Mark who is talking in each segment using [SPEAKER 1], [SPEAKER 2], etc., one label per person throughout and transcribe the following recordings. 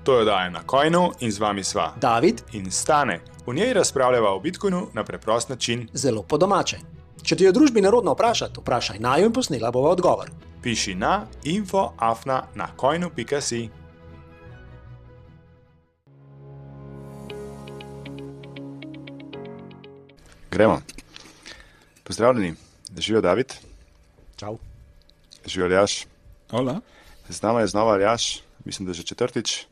[SPEAKER 1] To je oddaja na Coinu in z vami sva
[SPEAKER 2] David
[SPEAKER 1] in Stane. V njej razpravljava o Bitcoinu na preprost način.
[SPEAKER 2] zelo po domače. Če ti je v družbi nerodno vprašati, vprašaj naju in posnela bova odgovor.
[SPEAKER 1] Piši na info@nacoinu.si. Gremo. Pozdravljeni. Živijo David.
[SPEAKER 2] Čau.
[SPEAKER 1] Živijo Aljaž.
[SPEAKER 3] Hola.
[SPEAKER 1] Z nama je znova Aljaž, mislim, da že četrtič.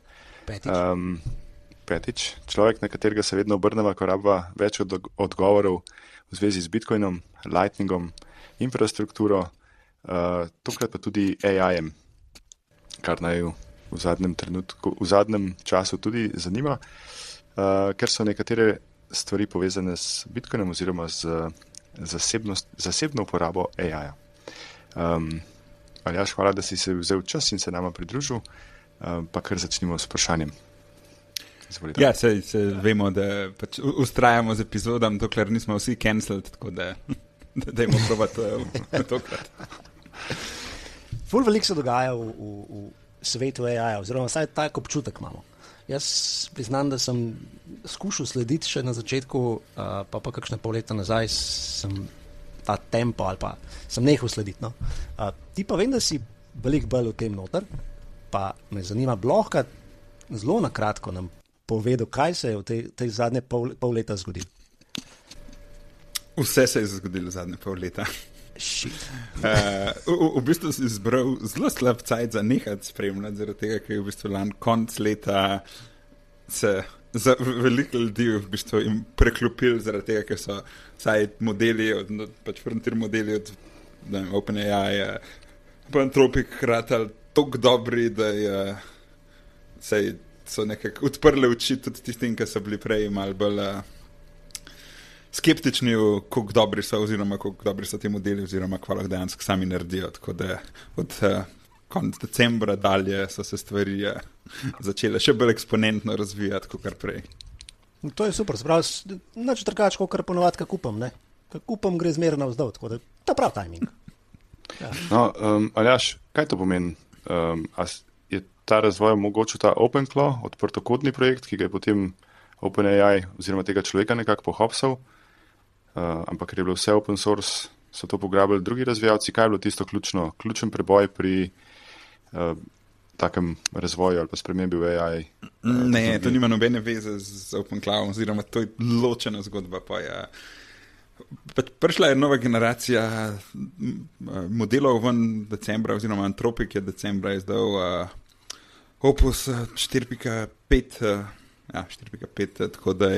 [SPEAKER 1] Petič. Človek, na katerega se vedno obrneva, ko rabva več odgovorov v zvezi z Bitcoinom, Lightningom, infrastrukturo, tokrat pa tudi AI-jem, kar naj v zadnjem času tudi zanima, ker so nekatere stvari povezane s Bitcoinom oziroma z zasebno uporabo AI-ja. Aljaž, hvala, da si se vzel čas in se nama pridružil, pa kar začnimo s vprašanjem. Izvolite.
[SPEAKER 3] Ja, se vemo, da pač ustrajamo z epizodom, dokler nismo vsi cancelled, tako da dajmo probati tokrat.
[SPEAKER 2] Ful veliko se dogaja v svetu AI, oziroma vsaj tak občutek imamo. Jaz priznam, da sem skušal slediti še na začetku, pa kakšne pol leta nazaj sem ta tempo ali pa sem nehal slediti. No. Ti pa vem, da si veliko bolj v tem noter, pa me zanima, blahka zelo na kratko nam povedal, kaj se je v tej zadnje pol leta zgodilo.
[SPEAKER 3] Vse se je zgodilo v zadnje pol leta. V bistvu si izbral zelo slab cajt za nehati spremljati, zaradi tega, ker je v bistvu konc leta se za veliko ljudi v bistvu jim preklopili, zaradi tega, ker so vsaj modeli, pač frontier modeli od OpenAI, pa Anthropic hratali toliko dobri, da so nekako odprli oči tudi tistim, ki so bili prej malo bolj skeptični, koliko dobri so oziroma koliko dobri so ti modeli oziroma kaj lahko dejansko sami naredijo. Tako da od konec decembra dalje so se stvari začele še bolj eksponentno razvijati kot kar prej.
[SPEAKER 2] To je super, sprav, nič trkač, kot ponovadi, kak upam, ne? Kak upam gre zmerno navzdol, tako da ta prav timing. Ja.
[SPEAKER 1] No, Aljaž, kaj to pomeni? Je ta razvoj omogočil ta OpenClaw, odprtokodni projekt, ki ga je potem OpenAI oziroma tega človeka nekako pohopsal, ampak ker je bilo vse open source, so to pograbili drugi razvijalci. Kaj je bilo tisto ključen preboj pri takem razvoju ali pa spremembi v AI?
[SPEAKER 3] Ne, to nima nobene veze z OpenClaw, oziroma to je ločena zgodba. Prišla je nova generacija modelov ven decembra, oziroma Anthropic je decembra izdal Opus 4.5, tako da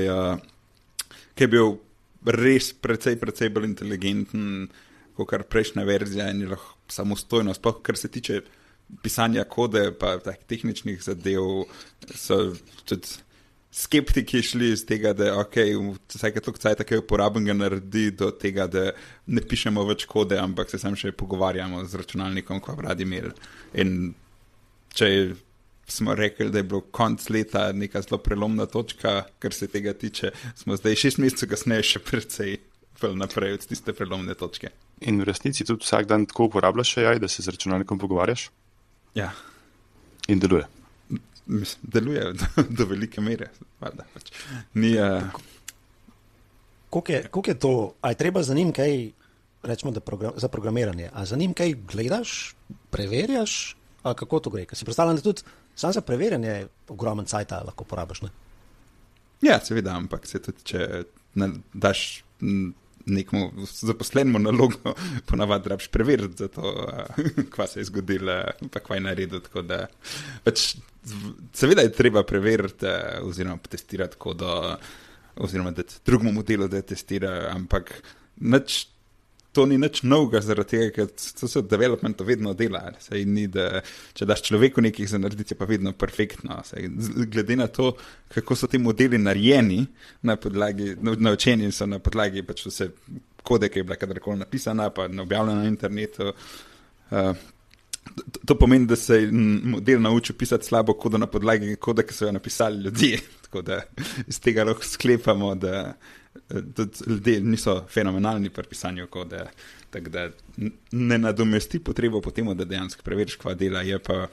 [SPEAKER 3] ki je bil res precej bolj inteligenten kot kar prejšnja verzija in je lahko samostojno, sploh kar se tiče pisanja kode pa tehničnih zadev, so tudi skeptiki šli iz tega, da vsake toliko cajta, ki je uporaben, ga naredi do tega, da ne pišemo več kode, ampak se sam še pogovarjamo z računalnikom, ko bi radi imeli. In če smo rekli, da je bilo konc leta neka zelo prelomna točka, kar se tega tiče, smo zdaj 6 mesecev kasneje še precej naprej od tiste prelomne točke.
[SPEAKER 1] In v resnici tudi vsak dan tako uporabljaš AI, da se z računalnikom pogovarjaš?
[SPEAKER 3] Ja.
[SPEAKER 1] In deluje?
[SPEAKER 3] Mislim, deluje do velike mere. Ni,
[SPEAKER 2] Koliko je to? A je treba za njim kaj, rečemo, za programiranje? A za njim kaj gledaš, preverjaš? A kako to gre? Ker si predstavljam, da tudi sam za preverjanje ogromen cajta lahko porabiš, ne?
[SPEAKER 3] Ja, seveda, ampak se tudi, če daš nekmu zaposlenemu nalogo, ponavadi rabiš preveriti za to, kva se je zgodilo, pa kva je naredil, tako da pač seveda je treba preveriti oziroma testirati kodo, oziroma dati drugemu modelu, da testira, ampak to ni nič novega, zaradi tega, ker to se v developmentu vedno dela. Saj ni, da če daš človeku nekih za narediti, je pa vedno perfektno. Saj, glede na to, kako so ti modeli narejeni, naučeni so na podlagi pač vse kode, ki je bila kadarkoli napisana, pa objavljena na internetu. To pomeni, da se je model naučil pisati slabo kodo na podlagi kode, ki so jo napisali ljudje. Tako da iz tega lahko sklepamo, da ljudje niso fenomenalni pri pisanju kode, tako da ne nadomesti potrebo po tem, da dejansko preveriš, kva dela, je pa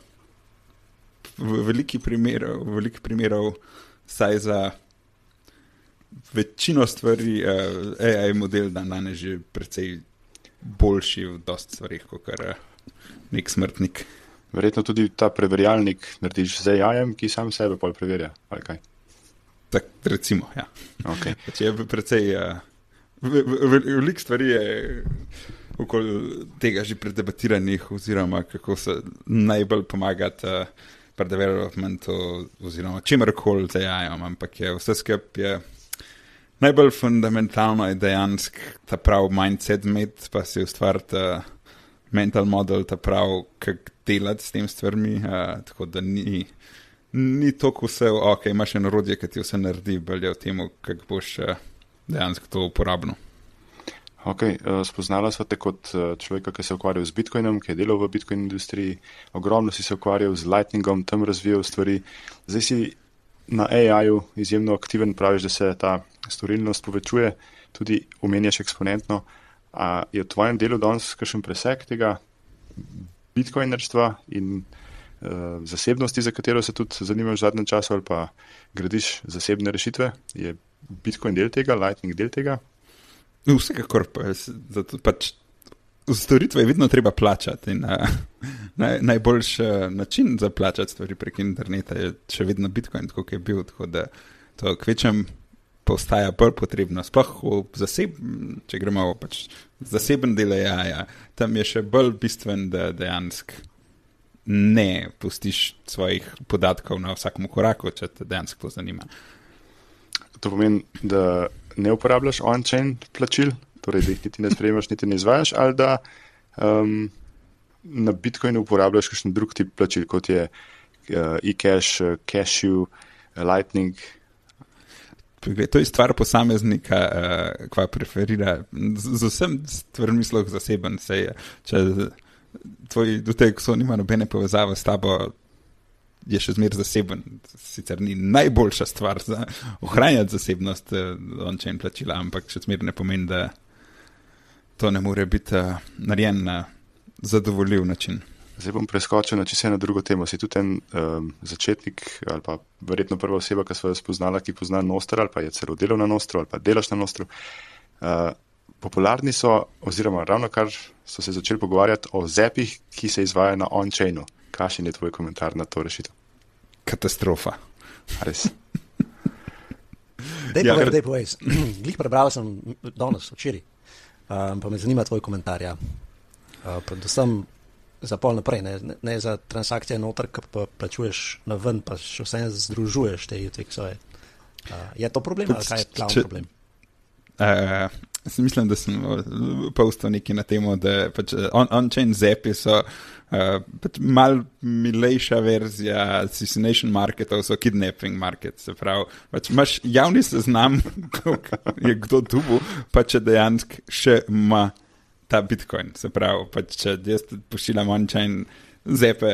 [SPEAKER 3] v veliki primerov, saj za večino stvari AI model danes že precej boljši v dosti stvarih, kot nek smrtnik.
[SPEAKER 1] Verjetno tudi ta preverjalnik narediš z AI-jem, ki sam sebe pol preverja, ali kaj?
[SPEAKER 3] Tak, recimo, ja.
[SPEAKER 1] Okay.
[SPEAKER 3] Je precej, veliko stvari je okoli tega že predebatiranih, oziroma kako se najbolj pomagati pri developmentu, oziroma čemerkoli z AI-jem, ampak je vse skupaj je najbolj fundamentalno je dejansko ta prav mindset imeti, pa si ustvariti mental model, ta prav, kako delati s tem stvarmi, tako da ni toliko vse, ok, imaš eno orodje, ki ti vse naredi, bolj je v tem, kako boš dejansko to uporabno.
[SPEAKER 1] Ok, spoznala sva te kot človeka, ki se ukvarjal z Bitcoinom, ki je delal v Bitcoin industriji, ogromno si se ukvarjal z Lightningom, tam razvijal stvari, zdaj si na AI-ju izjemno aktiven, praviš, da se ta storilnost povečuje, tudi omenjaš eksponentno. A je v tvojem delu danes kakšen presek tega bitcoinerstva in zasebnosti, za katero se tudi zanimaš v zadnjem času, ali pa gradiš zasebne rešitve? Je Bitcoin del tega, Lightning del tega?
[SPEAKER 3] Vsekakor pa, zato pač storitve je vedno treba plačati in najboljši način za plačati stvari prek interneta je še vedno Bitcoin, tako kot je bil, tako da to kvečem postaja bolj potrebno. Sploh če gremo pač zaseben del AI, tam je še bolj bistven, da dejansko ne pustiš svojih podatkov na vsakem koraku, če te dejansko to zanima.
[SPEAKER 1] To pomeni, da ne uporabljaš on-chain plačil, torej da jih niti ne sprejemaš, niti ne izvajaš, ali da na Bitcoinu uporabljaš kakšen drug tip plačil, kot je eCash, Cashew, Lightning.
[SPEAKER 3] To je stvar posameznika, kva preferira. Z vsem stvarmi sloh zaseben se je. Če tvoj dotek nima nobene povezave s tabo, je še zmer zaseben. Sicer ni najboljša stvar za ohranjati zasebnost on-chain plačila, ampak še zmer ne pomeni, da to ne more biti narejen na zadovoljiv način.
[SPEAKER 1] Zdaj bom preskočil na čisto eno drugo temo. Si tudi en začetnik ali pa verjetno prva oseba, ki sva jo spoznala, ki pozna Nostr ali pa je celo delal na Nostru ali pa delaš na Nostru. Popularni so, oziroma ravnokar so se začeli pogovarjati o ZEP-ih, ki se izvajajo na on-chainu. Kakšen je tvoj komentar na to rešitev?
[SPEAKER 3] Katastrofa.
[SPEAKER 1] Res.
[SPEAKER 2] Dej povej. Glih prebral sem danes, včeraj. Pa me zanima tvoj komentar. Ja. Predvsem za pol naprej, ne za transakcije noter, ki pa plačuješ na ven, pa še vse združuješ te UTX-oje. Je to problem ali kaj je glavni problem?
[SPEAKER 3] Mislim, da sem postal nekaj na temo, da pač on-chain ZEP-i so pač mal milejša verzija assassination marketov, so kidnapping market, se pravi, pač imaš javni seznam, je kdo dubu, pa če dejansko še ima ta Bitcoin, se pravi, pač če jaz pošiljam on-chain ZEP-e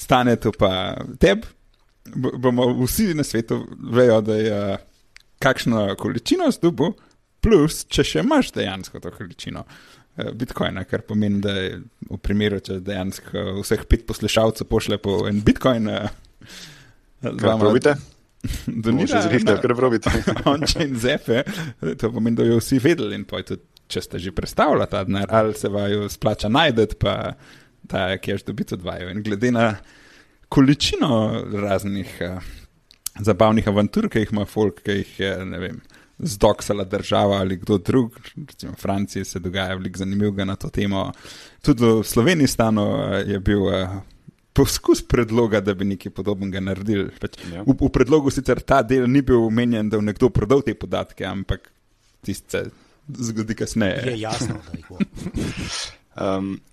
[SPEAKER 3] stane to pa teb, bomo vsi na svetu vejo, da je kakšno količino zdubu, plus, če še imaš dejansko to količino Bitcoina, kar pomeni, da je v primeru, če dejansko vseh 5 poslušalcev pošle po en Bitcoin.
[SPEAKER 1] Kar probite?
[SPEAKER 3] Donira,
[SPEAKER 1] kar probite.
[SPEAKER 3] On-chain ZEP-e, to pomeni, da jo vsi vedeli in pojto, če ste že predstavljali ta denar, ali se vaju splača najdeti, pa ta cash dobiti od vaju. In glede na količino raznih zabavnih avantur, ki jih ima folk, ki jih je, ne vem, zdoksala država ali kdo drug, recimo v Franciji se dogaja veliko zanimivega na to temo. Tudi v Sloveniji stano je bil poskus predloga, da bi nekaj podobnega naredili. V predlogu sicer ta del ni bil omenjen, da bi nekdo prodal te podatke, ampak tiste zgodi kasneje.
[SPEAKER 2] Je jasno, da jih bo.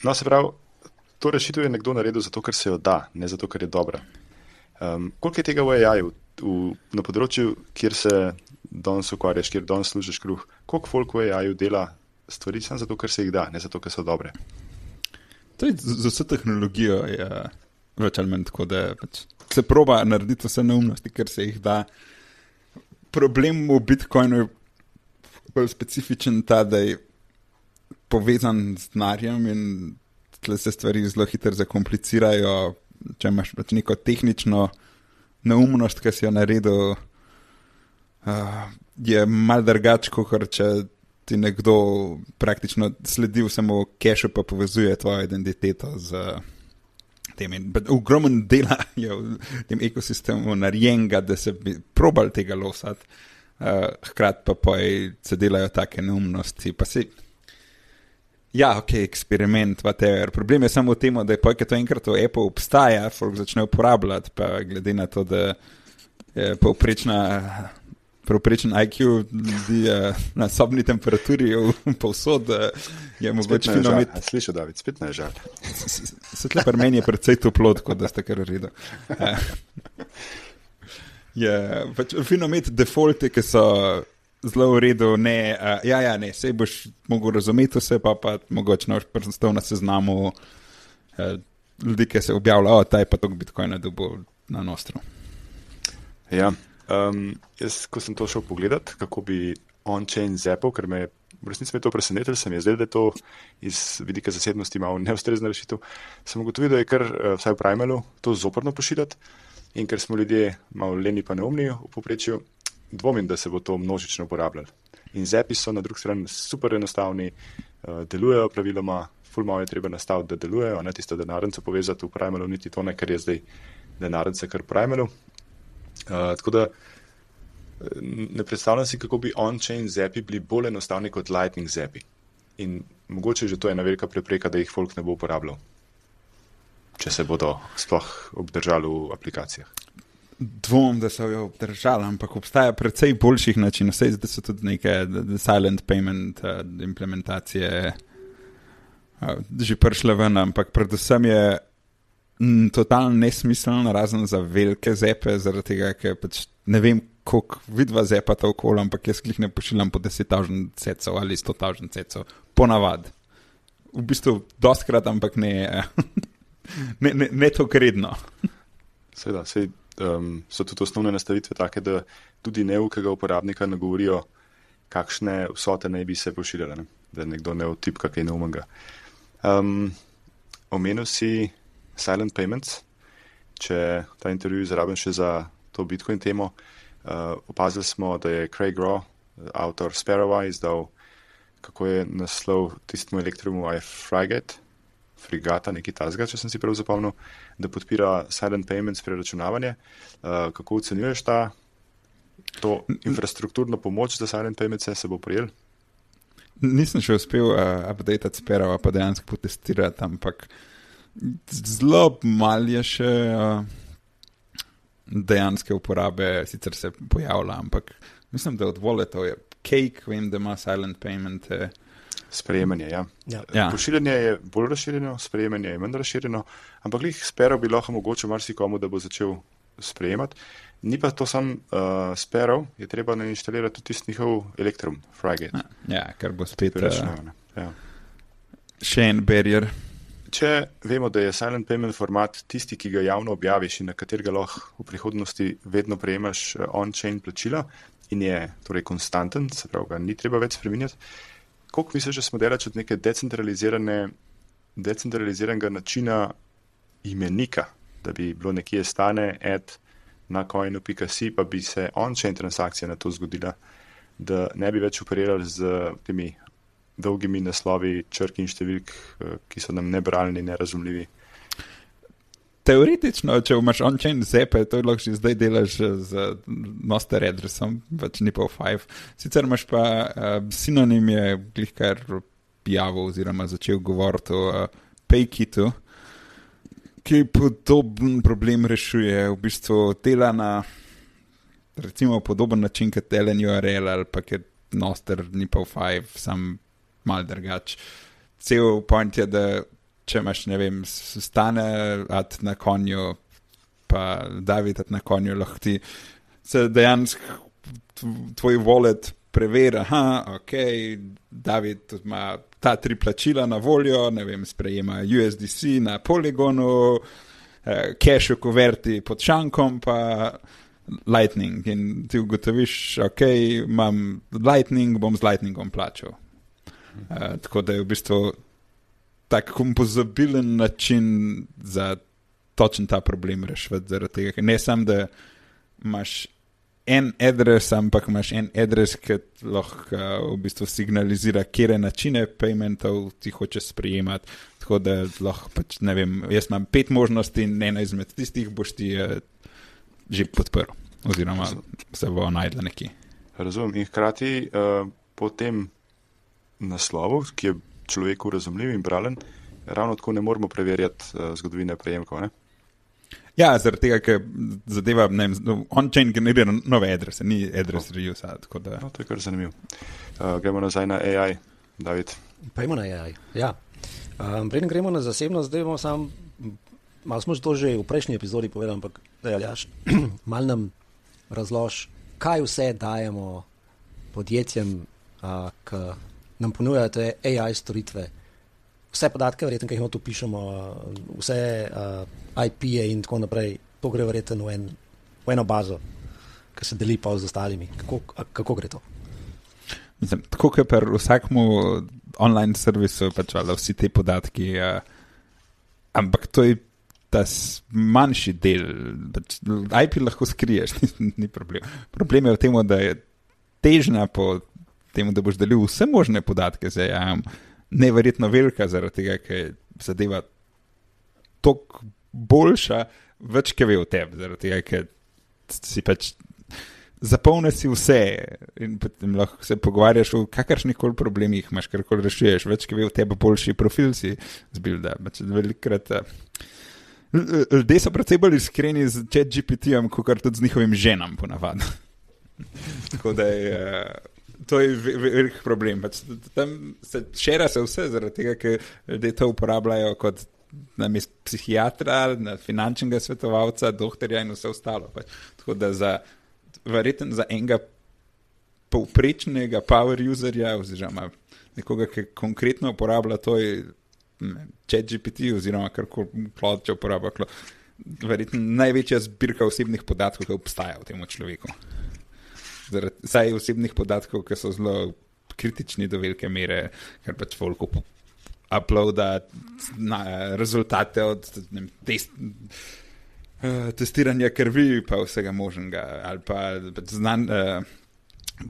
[SPEAKER 1] No, se pravi, to rešitev je nekdo naredil zato, ker se jo da, ne zato, ker je dobra. Koliko je tega v AI-ju, na področju, kjer se danes ukvarjaš, kjer danes služiš kruh, koliko folk v AI-ju dela stvari samo zato, ker se jih da, ne zato, ker so dobre?
[SPEAKER 3] To je za vso tehnologijo je več ali manj tako, da pač se proba narediti vse neumnosti, ker se jih da. Problem v Bitcoinu je bolj specifičen ta, da je povezan z denarjem in tle se stvari zelo hitro zakomplicirajo, če imaš pač neko tehnično neumnost, ki si jo naredil, je mal drugače, kot če ti nekdo praktično sledi vsemu kešu, pa povezuje tvojo identiteto z tem. Ogromen dela je v tem ekosistemu narejenega, da se bi probali tega losati, hkrati pa se delajo take neumnosti, pa si ja, ok, eksperiment, whatever. Problem je samo v tem, da je to enkrat v Apple obstaja, folk začne uporabljati, pa glede na to, da je povprečen IQ ljudi na sobni temperaturi povsod, je mogoče fino imeti.
[SPEAKER 1] Slišal, David, spet ne je žal.
[SPEAKER 3] Svetle pri meni je predvsej toplo, tako da ste kar v redu. Je pač fino imeti defaulti, ki so zelo v redu, ne, sej boš mogel razumeti vse, pa mogoče noš prstov na seznamu ljudi, ki se objavljajo, taj pa tok Bitcoina dobil na nostro.
[SPEAKER 1] Ja, jaz, ko sem to šel pogledat, kako bi on-chain zapal, ker v resnici me to presenetilo, se mi je zdaj, da je to iz vidika zasebnosti malo neustrezna rešitev, sem ugotovil, da je kar, vsaj v Primalu, to zoprno pošiljati in ker smo ljudje malo leni pa neumni v povprečju, dvomim, da se bo to množično uporabljalo. In zapi so na drugi strani super enostavni, delujejo praviloma, ful malo je treba nastaviti, da delujejo, ne tisto denarnico povezati v Primalu, niti to ne, ker je zdaj denarnica kar v Primalu. Tako da ne predstavljam si, kako bi on-chain zapi bili bolj enostavni kot Lightning zapi. In mogoče že to je ena velika prepreka, da jih folk ne bo uporabljal, če se bodo sploh obdržali v aplikacijah.
[SPEAKER 3] Dvom, da so jo obdržali, ampak obstaja precej boljših načinov. Vse zdaj so tudi neke silent payment implementacije že prišle ven, ampak predvsem je totalno nesmiselno, razen za velike zepe, zaradi tega, ker pač ne vem, koliko vidva zepa ta okolo, ampak jaz jih ne pošiljam po 10,000 cecov ali 100,000 cecov, ponavad. V bistvu dostkrat, ampak ne toliko redno.
[SPEAKER 1] Seveda, so tudi osnovne nastavitve take, da tudi neukega uporabnika ne govorijo, kakšne vsote naj bi se pošiljale, da nekdo ne vtipka kaj neumnega. Omenil si silent payments, če ta intervju izrabim še za to Bitcoin temo, opazili smo, da je Craig Raw, avtor Sparrowa, izdal, kako je naslov tistemu elektromu Frigata, nekaj tazga, če sem si prav zapomnil, da podpira silent payments preračunavanje. Kako ocenjuješ to infrastrukturno pomoč za silent payments, se bo prijel?
[SPEAKER 3] Nisem še uspel updatati Sparrowa, pa dejansko potestirati, ampak zelo malo je še dejanske uporabe, sicer se pojavlja, ampak mislim, da od walletov je Cake, vem, da ima silent payment.
[SPEAKER 1] Sprejemanje, ja.
[SPEAKER 3] Ja.
[SPEAKER 1] Pošiljanje je bolj razširjeno, sprejemanje je manj razširjeno, ampak Sparrow bi lahko mogoče marsikomu, da bo začel sprejemati. Ni pa to sam Sparrow, je treba nainštalirati tudi tisti njihov Electrum, Frigate.
[SPEAKER 3] Ja, ker bo spet
[SPEAKER 1] ja.
[SPEAKER 3] Še en barrier.
[SPEAKER 1] Če vemo, da je silent payment format tisti, ki ga javno objaviš in na katerega lahko v prihodnosti vedno prejemaš on-chain plačila in je torej konstanten, se pravi, ga ni treba več spreminjati, koliko misliš, da smo delač od neke decentraliziranega načina imenika, da bi bilo nekje stane na coinu.si, pa bi se on-chain transakcija na to zgodila, da ne bi več operirali z temi dolgimi naslovi črk in številk, ki so nam nebralni, nerazumljivi.
[SPEAKER 3] Teoretično, če imaš on-chain zepe, to lahko že zdaj delaš z master adressom, pač ni pa 5. Sicer imaš pa sinonim je glihkar pijavo oziroma začel govoriti o PayKitu, ki podoben problem rešuje, v bistvu dela na recimo podoben način kot LNURL ali pa kot Noster, ni pa 5, sam malo drugač. Cel point je, da če imaš, ne vem, stane na konju, pa David na konju, lahko ti se dejansko tvoj wallet preveri, ok, David ima ta 3 plačila na voljo, ne vem, sprejema USDC na Polygonu, cash v kuverti pod šankom, pa Lightning. In ti ugotoviš, ok, imam Lightning, bom z Lightningom plačal. Tako da je v bistvu tak kompozabilen način za točen ta problem rešiti zaradi tega, ker ne samo, da imaš en adres, ampak imaš en adres, ki lahko v bistvu signalizira, kere načine paymentov ti hoče sprejemati, tako da lahko pač, ne vem, jaz imam 5 možnosti in ena izmed tistih boš ti že podprl, oziroma se bo najdla nekje.
[SPEAKER 1] Razumem. In hkrati po tem naslovu, ki je človeku razumljiv in bralen, ravno tako ne moramo preverjati zgodovine prejemkov, ne?
[SPEAKER 3] Ja, zaradi tega, ker zadeva, ne vem, on-chain generira nove adrese, ni adres reuse, tako da...
[SPEAKER 1] No, to je kar zanimivo. Gremo nazaj na AI, David.
[SPEAKER 2] Pojmo na AI, ja. Preden gremo na zasebnost, zdaj bomo malo smo to že v prejšnji epizodi povedali, ampak da Aljaž, malo nam razlož, kaj vse dajemo podjetjem, ki nam ponujajo te AI storitve. Vse podatke, verjetno, ki jih tu pišemo, vse IP-je in tako naprej, to gre verjetno v eno bazo, ki se deli pa z ostalimi. Kako gre to?
[SPEAKER 3] Mislim, tako kot pri vsakmu online servisu, pač vsi te podatki, ampak to je ta manjši del. Pač IP lahko skriješ, ni problem. Problem je v tem, da je težnja po tem, da boš delil vse možne podatke z AI-jem, neverjetno velika, zaradi tega, ker zadeva toliko boljša, več, ki ve o tebi, zaradi tega, ker si pač zapolni si vse in potem lahko se pogovarjaš o kakršnikoli problemih, imaš karkoli rešuješ, več, ki ve o tebi, boljši profil si zbil, da pač velikrat ljudje so precej bolj iskreni z ChatGPT-jem, kot tudi z njihovim ženam ponavadi. Tako da to je velik problem. Pač tam se šera se vse, zaradi tega, ker ljudje to uporabljajo kot namesto psihiatra, finančnega svetovalca, doktorja in vse ostalo. Pač. Tako da verjetno za enega povprečnega power userja, oziroma nekoga, ki konkretno uporablja to, ChatGPT oziroma karkoli Claude, če uporablja, verjetno največja zbirka osebnih podatkov, ki obstaja v tem človeku. Saj osebnih podatkov, ki so zelo kritični do velike mere, ker pač folk uploada rezultate od testiranja krvi pa vsega možnega, ali pa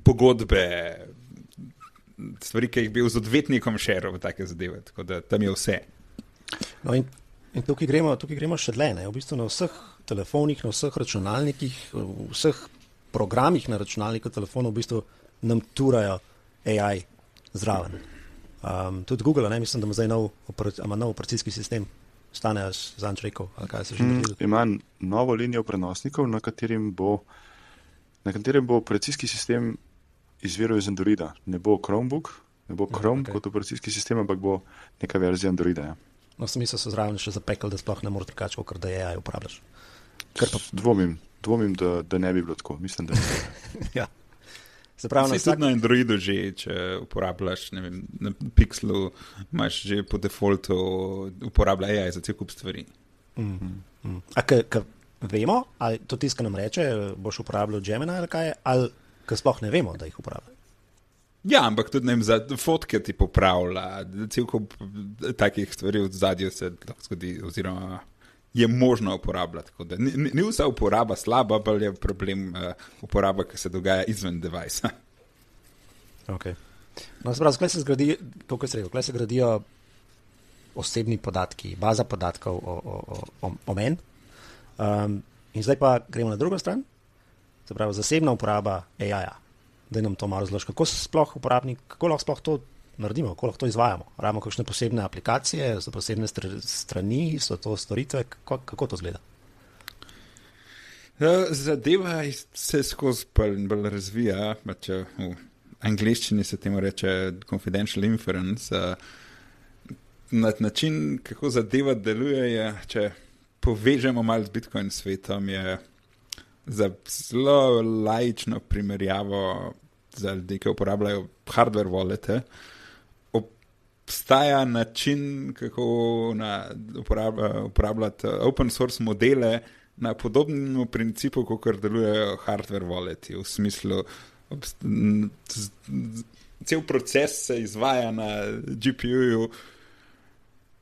[SPEAKER 3] pogodbe, stvari, ki jih bil z odvetnikom šeril, take zadeve, tako da tam je vse.
[SPEAKER 2] No in tukaj gremo še dlje, ne? V bistvu na vseh telefonih, na vseh računalnikih, vseh programih na računalniku telefonov v bistvu nam turajo AI zraven. Tudi Google, ne, mislim, da ima zdaj nov operacijski sistem. Stane zanč rekel, ali kaj se že naredil?
[SPEAKER 1] Ima novo linijo prenosnikov, na katerem bo operacijski sistem izviral iz Androida. Ne bo Chromebook, ne bo Chrome kot operacijski sistem, ampak bo neka verzija Androida. Ja.
[SPEAKER 2] No, sem mislil, so zraven še zapekli, da sploh ne moreš trkač, kot da AI uporabljaš.
[SPEAKER 1] Dvomim, da ne bi bilo tako. Mislim, da ne.
[SPEAKER 2] Ja. Se pravi,
[SPEAKER 3] tudi na Androidu že, če uporabljaš, ne vem, na Pixelu imaš že po defaultu uporablja AI za cel kup stvari.
[SPEAKER 2] A ka vemo, ali to tiska nam reče, boš uporabljal Gemini ali kaj, ali ka sploh ne vemo, da jih uporablja?
[SPEAKER 3] Ja, ampak tudi ne vem, za fotke ti popravlja, cel kup takih stvari v zadju se lahko zgodi, oziroma je možno uporabljati. Tako da ni vsa uporaba slaba, pa je problem uporaba, ki se dogaja izven devajsa.
[SPEAKER 2] Ok. No, se pravi, tukaj se zgradi, to, kar se rekel, tukaj se gradijo osebni podatki, baza podatkov o meni. In zdaj pa gremo na drugo stran, se pravi, zasebna uporaba AI-ja. Da nam to malo razloži, kako se sploh uporabnik, kako lahko sploh to naredimo, kako lahko to izvajamo. Rabimo kakšne posebne aplikacije, so posebne strani, so to storitve, kako to izgleda?
[SPEAKER 3] Zadeva se skozi bolj razvija, v angleščini se temu reče confidential inference. Način, kako zadeva deluje, je, če povežemo malo z Bitcoin svetom, je za zelo laično primerjavo za ljudi, ki uporabljajo hardware wallete, obstaja način, kako uporabljati open source modele na podobnem principu, kot delujejo hardware walleti. V smislu, cel proces se izvaja na GPU-ju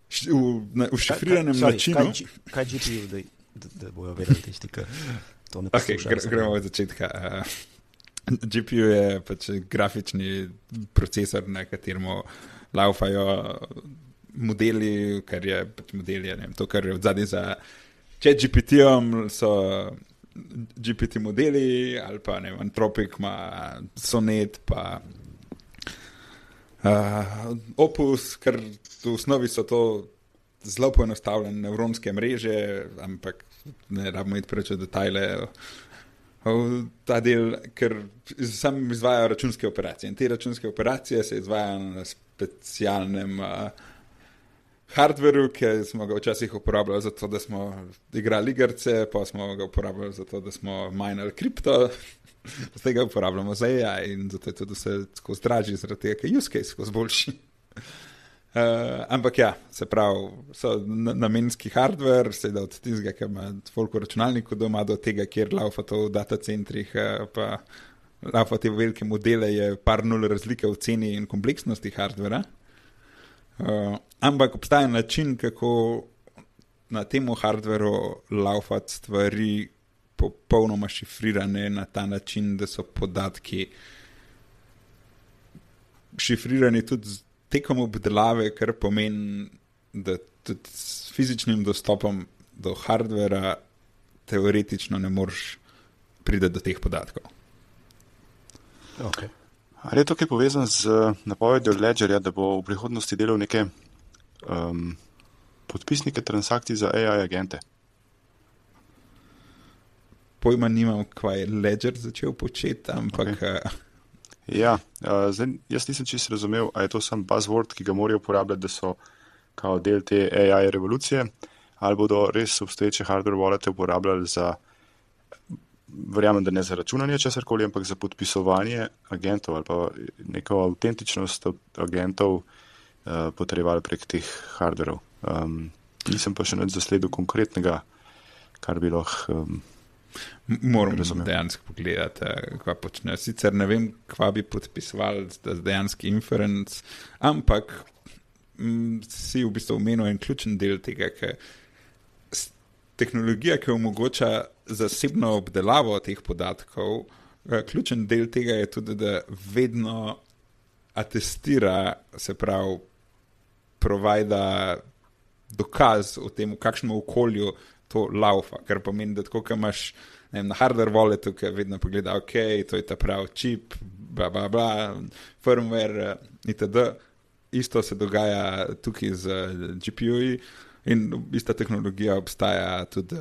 [SPEAKER 3] v šifriranem načinu.
[SPEAKER 2] Kaj GPU, da bojo vedeli tisti, ki to ne poslušajo?
[SPEAKER 3] Gremo od začetka. GPU je pač grafični procesor, na katerem laufajo modeli, kar je pač modeli, to, kar je odzadnji za ChatGPT-om, so GPT modeli, ali pa Anthropic ima Sonnet, pa Opus, ker v osnovi so to zelo poenostavljene nevronske mreže, ampak ne rabimo iti preveč v detajle v ta del, ker sam izvajajo računske operacije. In te računske operacije se izvajajo na specialnem hardwareu, ki smo ga včasih uporabljali za to, da smo igrali igrice, pa smo ga uporabljali za to, da smo minali kripto, zdaj ga uporabljamo za AI in zato je tudi vse skozi dražji, zaradi tega, ker je use case skozi boljši. Ampak ja, se pravi, so namenski hardware, seveda od tistega, ki ima toliko računalnikov doma, do tega, kjer laufa to v datacentrih, pa laufa te velike modele, je par nul razlike v ceni in kompleksnosti hardwarea. Ampak obstaja način, kako na temu hardwareu laufati stvari popolnoma šifrirane na ta način, da so podatki šifrirani tudi tekom obdelave, kar pomeni, da tudi s fizičnim dostopom do hardwarea teoretično ne moreš priti do teh podatkov.
[SPEAKER 2] Okay.
[SPEAKER 1] Ali je to kaj povezan z napovedjo Ledgerja, da bo v prihodnosti delal neke podpisnike transakcij za AI agente?
[SPEAKER 3] Pojma nimam, kaj je Ledger začel početi, ampak... Okay.
[SPEAKER 1] Ja, zdaj, jaz nisem čisto razumel, a je to sam buzzword, ki ga morajo uporabljati, da so kao del te AI revolucije, ali bodo res obstoječe hardware wallete uporabljali za, verjamem, da ne za računanje česarkoli, ampak za podpisovanje agentov ali pa neko avtentičnost agentov potrebovali prek teh hardwareov. Nisem pa še nič zasledil konkretnega, kar bi lahko...
[SPEAKER 3] Moram dejansko pogledati, kaj počnejo. Sicer ne vem, kva bi podpisovali z dejanski inference, ampak si v bistvu omenil en ključen del tega, ker tehnologija, ki omogoča zasebno obdelavo teh podatkov, ključen del tega je tudi, da vedno atestira, se pravi, provajda dokaz o tem, v kakšnem okolju to laufa, kar pomeni, da tako, ko imaš na hardware walletu, ki vedno pogleda, ok, to je ta pravi čip, bla, bla, bla, firmware, itd. Isto se dogaja tukaj z GPU-ji in ista tehnologija obstaja tudi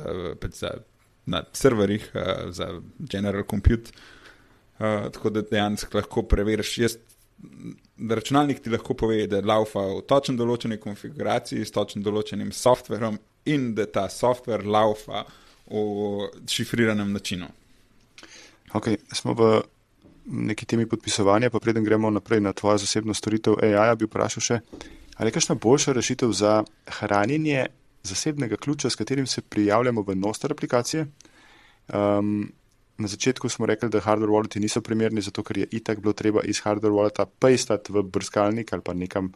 [SPEAKER 3] na serverjih za general compute, tako da dejansko lahko preveriš. Računalnik ti lahko pove, da laufa v točno določeni konfiguraciji s točno določenim softverom in da ta software laufa v šifriranem načinu.
[SPEAKER 1] Ok, smo v neki temi podpisovanja, pa preden gremo naprej na tvojo zasebno storitev AI, bi vprašal še, ali je kakšna boljša rešitev za hranjenje zasebnega ključa, s katerim se prijavljamo v Nostr aplikacije? Na začetku smo rekli, da hardware walleti niso primerni, zato ker je itak bilo treba iz hardware walleta pastati v brskalnik ali pa nekam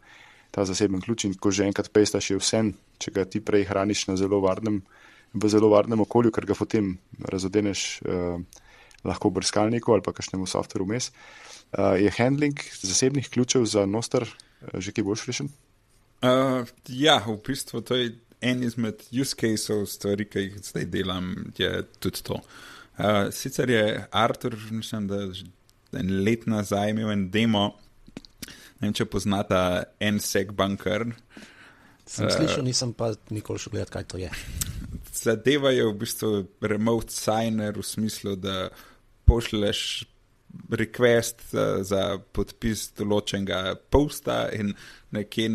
[SPEAKER 1] ta zaseben ključ, in ko že enkrat pastaš, je vse, če ga ti prej hraniš na v zelo varnem okolju, ker ga potem razodeneš lahko v brskalniku ali pa kakšnemu softveru vmes. Je handling zasebnih ključev za Nostr že kaj boljš rešen?
[SPEAKER 3] Ja, v bistvu to je en izmed use caseov stvari, ki jih zdaj delam, je tudi to. Sicer je Artur, mislim, da en let nazaj imel en demo, ne vem, če poznata NSEC Bunker.
[SPEAKER 2] Sem slišal, nisem pa nikoli še gledati, kaj to je.
[SPEAKER 3] Zadeva je v bistvu remote signer v smislu, da pošleš request za podpis določenega posta in nekje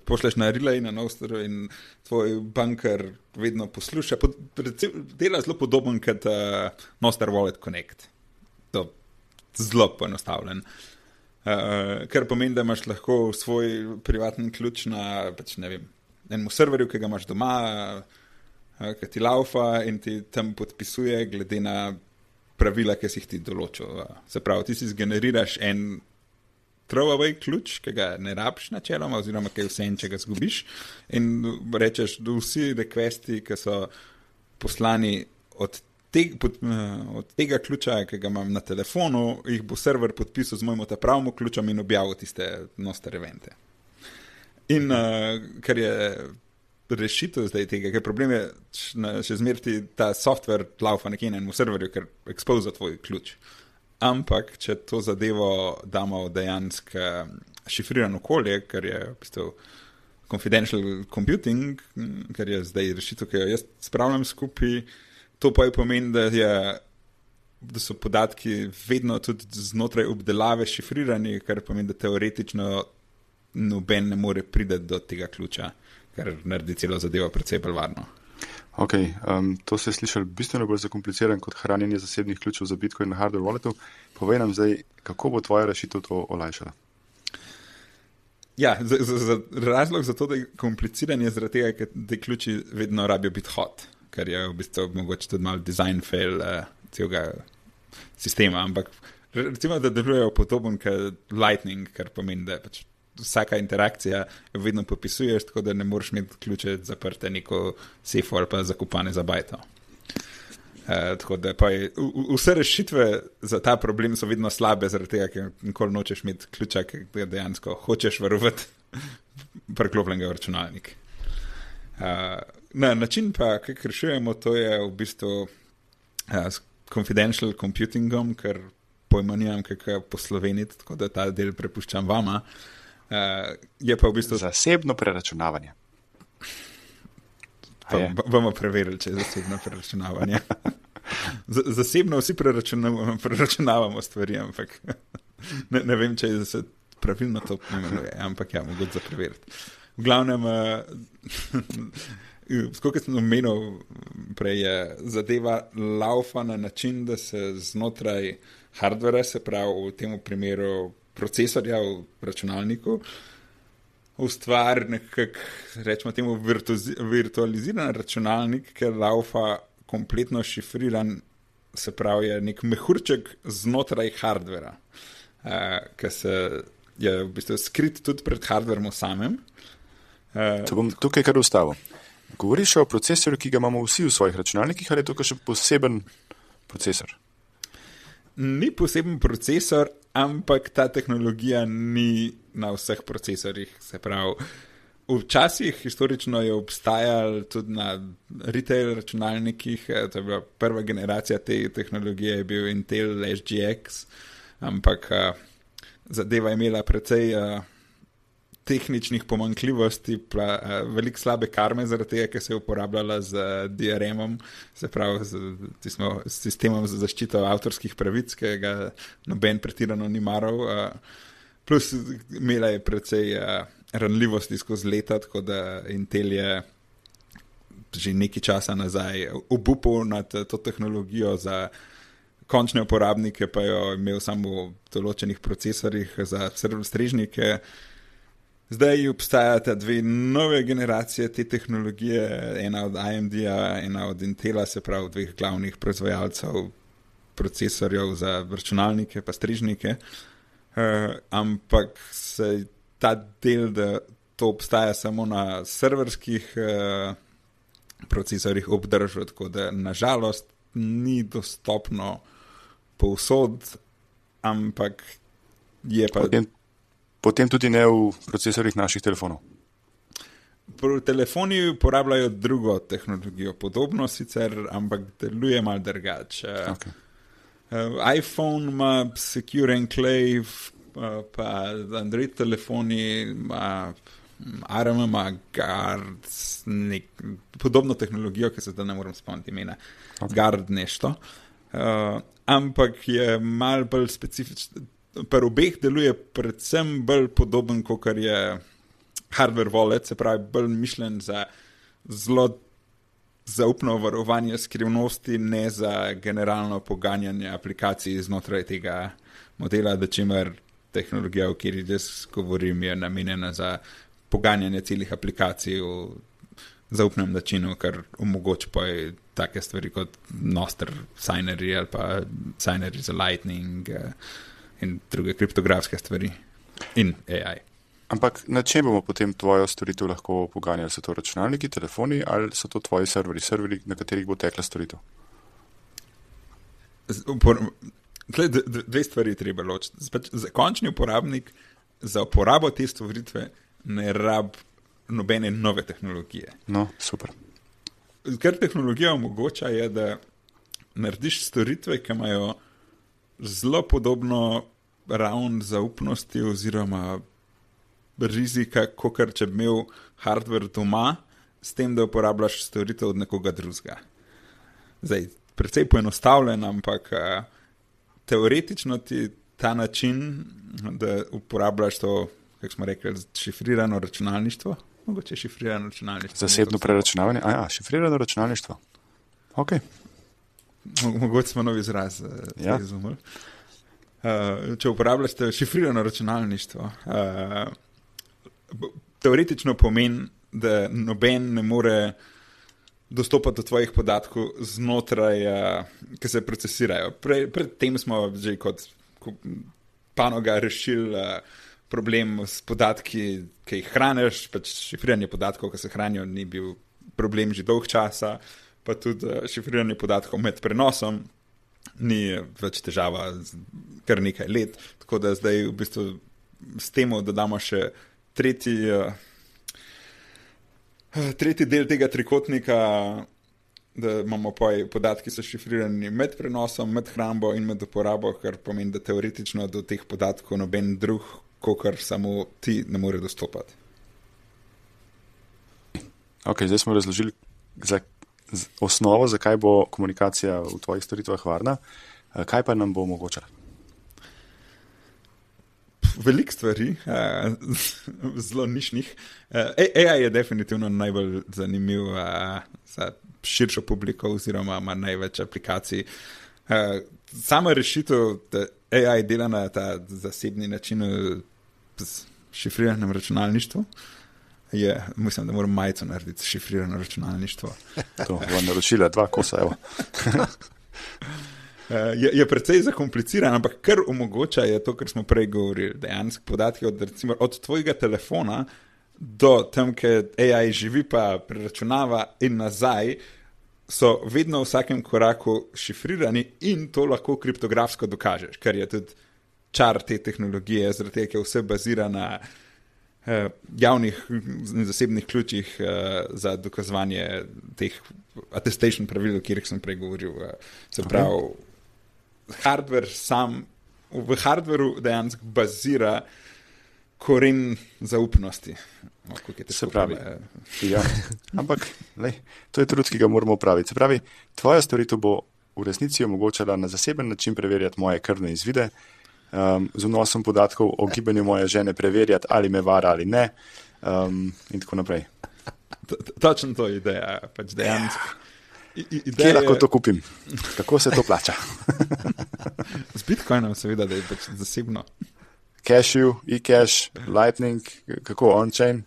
[SPEAKER 3] pošleš na relay na Nostr in tvoj bunker vedno posluša. Dela zelo podoben kot Nostr Wallet Connect. To zelo poenostavljen. Kar pomeni, da imaš lahko svoj privatni ključ na enemu serverju, ki ga imaš doma, ki ti laufa in ti tam podpisuje glede na pravila, ki si jih ti določil. Se pravi, ti si zgeneriraš en throwaway ključ, ki ga ne rabiš načeloma, oziroma ki je vse en, če ga zgubiš. In rečeš, da vsi requesti, ki so poslani od tega ključa, ki ga imam na telefonu, jih bo server podpisal z mojim pravim ključem in objavil tiste nostar evente. In kar je rešitev zdaj tega, ker problem je še zmerti ta software laufa nekje na enem serverju, ker expose tvoj ključ. Ampak, če to zadevo damo v dejansko šifrirano okolje, kar je v bistvu confidential computing, kar je zdaj rešitev, ki jo jaz spravljam skupaj, to pa je pomeni, da so podatki vedno tudi znotraj obdelave šifrirani, kar pomeni, da teoretično noben ne more priti do tega ključa, kar naredi celo zadevo precej bolj varno.
[SPEAKER 1] Ok, to se je slišalo bistveno bolj zakompliciran kot hranjenje zasebnih ključev za Bitcoin na hardware walletu. Povej nam zdaj, kako bo tvoja rešitev to olajšala?
[SPEAKER 3] Ja, razlog za to, da je kompliciranje zaradi tega, ker te ključi vedno rabijo biti hot, kar je v bistvu mogoče tudi malo design fail celega sistema, ampak recimo, da delujejo podobno kot Lightning, kar pomeni, da pač vsaka interakcija jo vedno popisuješ, tako da ne moreš imeti ključe zaprte neko sefo ali pa zakupane za bajto. Tako da pa je, vse rešitve za ta problem so vedno slabe, zaradi tega, ker nikoli nočeš imeti ključa, ki ga dejansko hočeš varovati priklopljenega v računalnik. Način pa, kako rešujemo, to je v bistvu s confidential computingom, ker pojmanjujem, kako posloveniti, tako da ta del prepuščam vama. Je pa v bistvu
[SPEAKER 1] zasebno preračunavanje.
[SPEAKER 3] Bomo preverili, če je zasebno preračunavanje. Zasebno vsi preračunavamo stvari, ampak ne vem, če se pravilno to imenuje, ampak ja, mogoče za preveriti. V glavnem, skoliko sem omenil prej, je zadeva laufa na način, da se znotraj hardvera, se pravi v tem primeru procesorja v računalniku, ustvari nekak, rečemo temu, virtualiziran računalnik, ker laufa kompletno šifriran, se pravi, je nek mehurček znotraj hardvera, ki se je v bistvu skrit tudi pred hardverom samem.
[SPEAKER 1] To bom tukaj kar ustavil. Govoriš o procesorju, ki ga imamo vsi v svojih računalnikih, ali je to še poseben procesor?
[SPEAKER 3] Ni poseben procesor, ampak ta tehnologija ni na vseh procesorjih. Se pravi, včasih historično je obstajal tudi na retail računalnikih, to je bila prva generacija te tehnologije, je bil Intel SGX, ampak zadeva je imela precej tehničnih pomanjkljivosti, veliko slabe karme zaradi tega, ker se je uporabljala z DRM-om, se pravi s sistemom za zaščito avtorskih pravic, ki ga noben pretirano ni maral. Plus imela je precej ranljivosti skozi leta, tako da Intel je že nekaj časa nazaj obupal nad to tehnologijo za končne uporabnike, pa jo imel samo v določenih procesorjih za strežnike. Zdaj obstajata dve nove generacije te tehnologije, ena od AMD-a, ena od Intela, se pravi dveh glavnih proizvajalcev procesorjev za računalnike pa strežnike, ampak se ta del, da to obstaja samo na serverskih procesorjih obdržal, tako da nažalost ni dostopno povsod, ampak je pa...
[SPEAKER 1] Potem tudi ne v procesorjih naših telefonov.
[SPEAKER 3] Telefoni uporabljajo drugo tehnologijo, podobno sicer, ampak deluje malo drugače.
[SPEAKER 1] Okay.
[SPEAKER 3] iPhone ima Secure Enclave, pa Android telefoni ima ARM, ima Guard, podobno tehnologijo, ki se zdaj ne moram spomniti imena. Okay. Guard nešto. Ampak je malo bolj specifično. Pri obeh deluje predvsem bolj podoben, kot je hardware wallet, se pravi bolj mišljen za zelo zaupno varovanje skrivnosti, ne za generalno poganjanje aplikacij znotraj tega modela, da čimer tehnologija, o kateri jaz govorim, je namenjena za poganjanje celih aplikacij v zaupnem načinu, kar omogoča pa je take stvari kot Nostr signerji ali pa signerji za Lightning in druge kriptografske stvari. in AI.
[SPEAKER 1] Ampak na čem bomo potem tvojo storitev lahko poganjali? So to računalniki, telefoni ali so to tvoji serverji, na katerih bo tekla storitev?
[SPEAKER 3] Dve stvari treba ločiti. Za končni uporabnik, za uporabo te storitve ne rab nobene nove tehnologije.
[SPEAKER 1] No, super.
[SPEAKER 3] Kar tehnologija omogoča je, da narediš storitve, ki imajo zelo podobno ravn zaupnosti oziroma rizika, kakor če bi imel hardware doma, s tem, da uporabljaš storitev od nekoga drugega. Zdaj, precej poenostavljen, ampak teoretično ti ta način, da uporabljaš to, kako smo rekli, šifrirano računalništvo, mogoče šifrirano računalništvo.
[SPEAKER 1] Zasebno preračunavanje? Šifrirano računalništvo. Ok.
[SPEAKER 3] Mogoče smo novi izraz izumeli. Če uporabljaš šifrirano računalništvo, teoretično pomeni, da noben ne more dostopati do tvojih podatkov znotraj, ki se procesirajo. Pred tem smo že kot panoga rešili problem s podatki, ki jih hraniš, pač šifriranje podatkov, ki se hranijo, ni bil problem že dolg časa, pa tudi šifriranje podatkov med prenosom ni več težava kar nekaj let, tako da zdaj v bistvu s tem dodamo še tretji del tega trikotnika, da imamo podatki so šifrirani med prenosom, med hrambo in med uporabo, kar pomeni, da teoretično do teh podatkov noben drug, kakor samo ti ne more dostopati.
[SPEAKER 1] Ok, zdaj smo razložili osnovo, zakaj bo komunikacija v tvojih storitvah varna. Kaj pa nam bo omogočala?
[SPEAKER 3] Veliko stvari, zelo nišnih. AI je definitivno najbolj zanimiv za širšo publiko oziroma ima največ aplikacij. Sama rešitev, da AI dela na ta zasebni način z šifriranem računalništvu, mislim, da moram majico narediti šifrirano računalništvo.
[SPEAKER 1] To bo naročila 2 kosa, evo.
[SPEAKER 3] Je precej zakompliciran, ampak kar omogoča je to, kar smo prej govorili. Dejansko podatki od tvojega telefona do tam, kjer AI živi pa preračunava in nazaj, so vedno v vsakem koraku šifrirani in to lahko kriptografsko dokažeš, kar je tudi čar te tehnologije, zaradi tega, ker vse bazira na javnih in zasebnih ključih za dokazovanje teh attestation pravil, o katerih sem prej govoril. Se pravi, v hardwareu dejansko bazira koren zaupnosti.
[SPEAKER 1] Se pravi, ja. Ampak to je trud, ki ga moramo upraviti. Se pravi, tvoja storitev bo v resnici omogočala na zaseben način preverjati moje krvne izvide, z vnosom podatkov o gibanju moje žene preverjati, ali me vara ali ne, in tako naprej.
[SPEAKER 3] Točno to je ideja, pač dejansko.
[SPEAKER 1] Kje lahko to kupim? Kako se to plača?
[SPEAKER 3] Z Bitcoinom seveda, da je pač zasebno.
[SPEAKER 1] Cashew, eCash, Lightning, kako on-chain?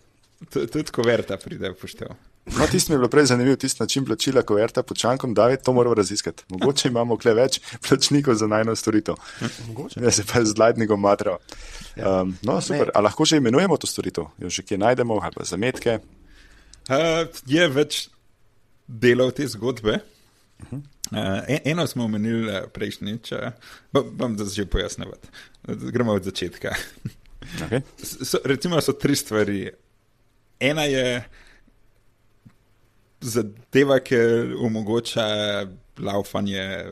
[SPEAKER 3] Tudi koverta pride v poštev.
[SPEAKER 1] No, tisti mi je bilo prej zanimiv, tisti način plačila koverta pod čankom, David, to moramo raziskati. Mogoče imamo kle več plačnikov za najno storitev. Mogoče. Ja, se pa z Lightningom matrajo. No, super. A lahko že imenujemo to storitev? Jo že kje najdemo, ali pa zametke?
[SPEAKER 3] Je več delov te zgodbe. Eno smo omenili prejšnjič, bom da že pojasnevati. Gremo od začetka.
[SPEAKER 1] Okay.
[SPEAKER 3] Recimo so 3 stvari. Ena je zadeva, ki omogoča laufanje